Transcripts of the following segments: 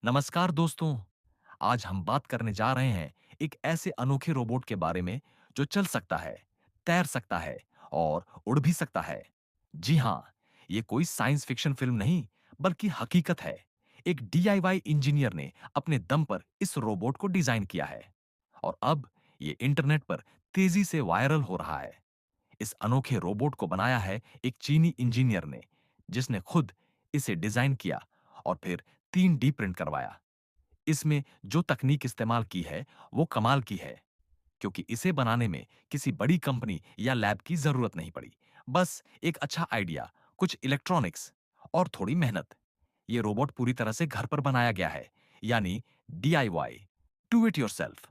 नमस्कार दोस्तों। आज हम बात करने जा रहे हैं एक ऐसे अनोखे रोबोट के बारे में जो चल सकता है, तैर सकता है और उड़ भी सकता है। जी हाँ, ये कोई साइंस फिक्शन फिल्म नहीं, बल्कि हकीकत है। एक डीआईवाई इंजीनियर ने अपने दम पर इस रोबोट को डिजाइन किया है और अब ये इंटरनेट पर तेजी से वायरल हो रहा है। इस अनोखे रोबोट को बनाया है एक चीनी इंजीनियर ने, जिसने खुद इसे डिजाइन किया और फिर 3D प्रिंट करवाया। इसमें जो तकनीक इस्तेमाल की है वो कमाल की है, क्योंकि इसे बनाने में किसी बड़ी कंपनी या लैब की जरूरत नहीं पड़ी। बस एक अच्छा आइडिया, कुछ इलेक्ट्रॉनिक्स और थोड़ी मेहनत। ये रोबोट पूरी तरह से घर पर बनाया गया है, यानी DIY, डू इट योरसेल्फ।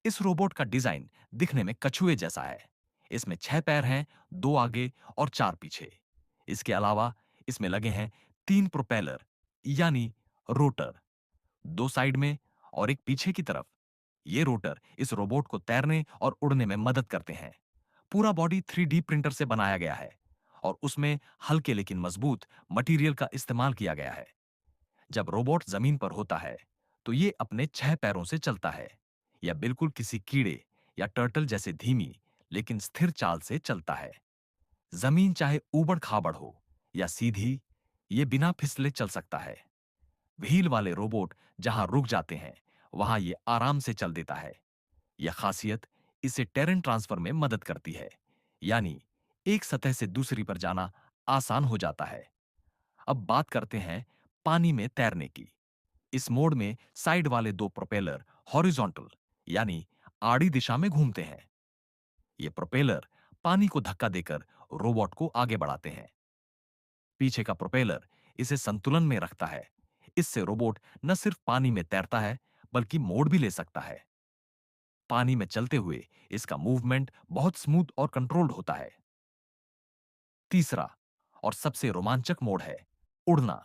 इस रोबोट का डिजाइन दिखने में कछुए जैसा है। इसमें 6 पैर हैं, 2 आगे और 4 पीछे। इसके अलावा इसमें लगे हैं 3 प्रोपेलर, यानी रोटर, 2 साइड में और एक पीछे की तरफ। ये रोटर इस रोबोट को तैरने और उड़ने में मदद करते हैं। पूरा बॉडी 3D प्रिंटर से बनाया गया है और उसमें हल्के लेकिन मजबूत मटेरियल का इस्तेमाल किया गया है। जब रोबोट जमीन पर होता है तो ये अपने 6 पैरों से चलता है, या बिल्कुल किसी कीड़े या टर्टल जैसे धीमी लेकिन स्थिर चाल से चलता है। जमीन चाहे ऊबड़ खाबड़ हो या सीधी, ये बिना फिसले चल सकता है। व्हील वाले रोबोट जहां रुक जाते हैं, वहां ये आराम से चल देता है। यह खासियत इसे टेरेन ट्रांसफर में मदद करती है, यानी एक सतह से दूसरी पर जाना आसान हो जाता है। अब बात करते हैं पानी में तैरने की। इस मोड में साइड वाले 2 प्रोपेलर हॉरिजॉन्टल, यानी आड़ी दिशा में घूमते हैं। ये प्रोपेलर पानी को धक्का देकर रोबोट को आगे बढ़ाते हैं। पीछे का प्रोपेलर इसे संतुलन में रखता है। इससे रोबोट न सिर्फ पानी में तैरता है, बल्कि मोड़ भी ले सकता है। पानी में चलते हुए इसका मूवमेंट बहुत स्मूथ और कंट्रोल्ड होता है। तीसरा और सबसे रोमांचक मोड है उड़ना।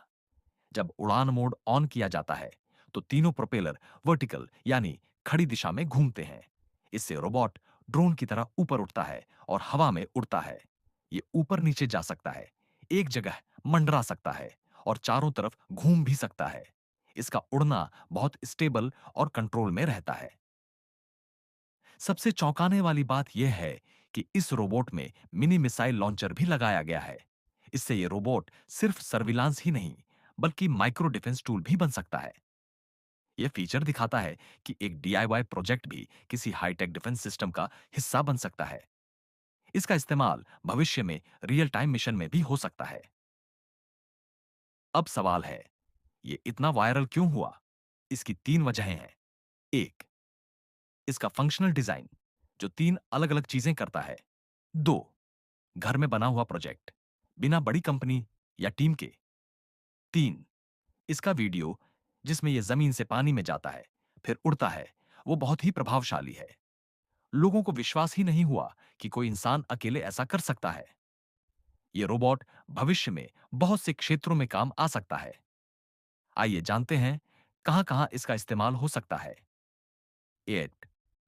जब उड़ान मोड ऑन किया जाता है तो तीनों प्रोपेलर वर्टिकल, यानी खड़ी दिशा में घूमते हैं। इससे रोबोट ड्रोन की तरह ऊपर उठता है और हवा में उड़ता है। ये ऊपर नीचे जा सकता है, एक जगह मंडरा सकता है और चारों तरफ घूम भी सकता है। इसका उड़ना बहुत स्टेबल और कंट्रोल में रहता है। सबसे चौंकाने वाली बात यह है कि इस रोबोट में मिनी मिसाइल लॉन्चर भी लगाया गया है। इससे यह रोबोट सिर्फ सर्विलांस ही नहीं, बल्कि माइक्रो डिफेंस टूल भी बन सकता है। यह फीचर दिखाता है कि एक DIY प्रोजेक्ट भी किसी हाईटेक डिफेंस सिस्टम का हिस्सा बन सकता है। इसका इस्तेमाल भविष्य में रियल टाइम मिशन में भी हो सकता है। अब सवाल है, ये इतना वायरल क्यों हुआ? इसकी 3 वजहें हैं। एक, इसका फंक्शनल डिजाइन, जो 3 अलग-अलग चीजें करता है। 2, घर में बना हुआ प्रोजेक्ट, बिना बड़ी कंपनी या टीम के। 3, इसका वीडियो, जिसमें यह जमीन से पानी में जाता है, फिर उड़ता है, वो बहुत ही प्रभावशाली है। लोगों को विश्वास ही नहीं हुआ कि कोई इंसान अकेले ऐसा कर सकता है। ये रोबोट भविष्य में बहुत से क्षेत्रों में काम आ सकता है। आइए जानते हैं कहां-कहां इसका इस्तेमाल हो सकता है। 8,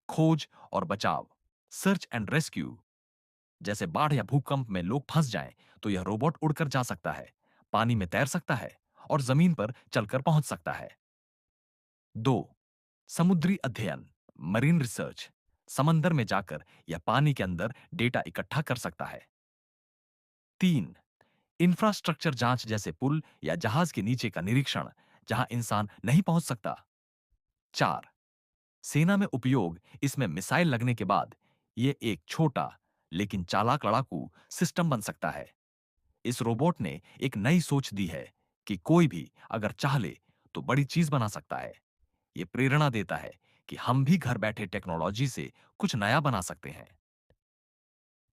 खोज और बचाव, सर्च एंड रेस्क्यू। जैसे बाढ़ या भूकंप में लोग फंस जाएं, तो यह रोबोट उड़कर जा सकता है, पानी में तैर सकता है और जमीन पर चलकर पहुंच सकता है। 2, समुद्री अध्ययन, मरीन रिसर्च। समंदर में जाकर यह पानी के अंदर डेटा इकट्ठा कर सकता है। 3, इंफ्रास्ट्रक्चर जांच, जैसे पुल या जहाज के नीचे का निरीक्षण, जहां इंसान नहीं पहुंच सकता। 4, सेना में उपयोग। इसमें मिसाइल लगने के बाद यह एक छोटा लेकिन चालाक लड़ाकू सिस्टम बन सकता है। इस रोबोट ने एक नई सोच दी है कि कोई भी अगर चाह ले तो बड़ी चीज बना सकता है। यह प्रेरणा देता है कि हम भी घर बैठे टेक्नोलॉजी से कुछ नया बना सकते हैं।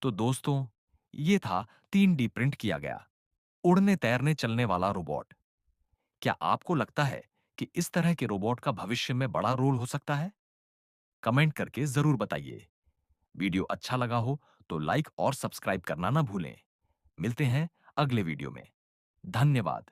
तो दोस्तों, ये था 3D प्रिंट किया गया उड़ने तैरने चलने वाला रोबोट। क्या आपको लगता है कि इस तरह के रोबोट का भविष्य में बड़ा रोल हो सकता है? कमेंट करके जरूर बताइए। वीडियो अच्छा लगा हो तो लाइक और सब्सक्राइब करना ना भूलें। मिलते हैं अगले वीडियो में। धन्यवाद।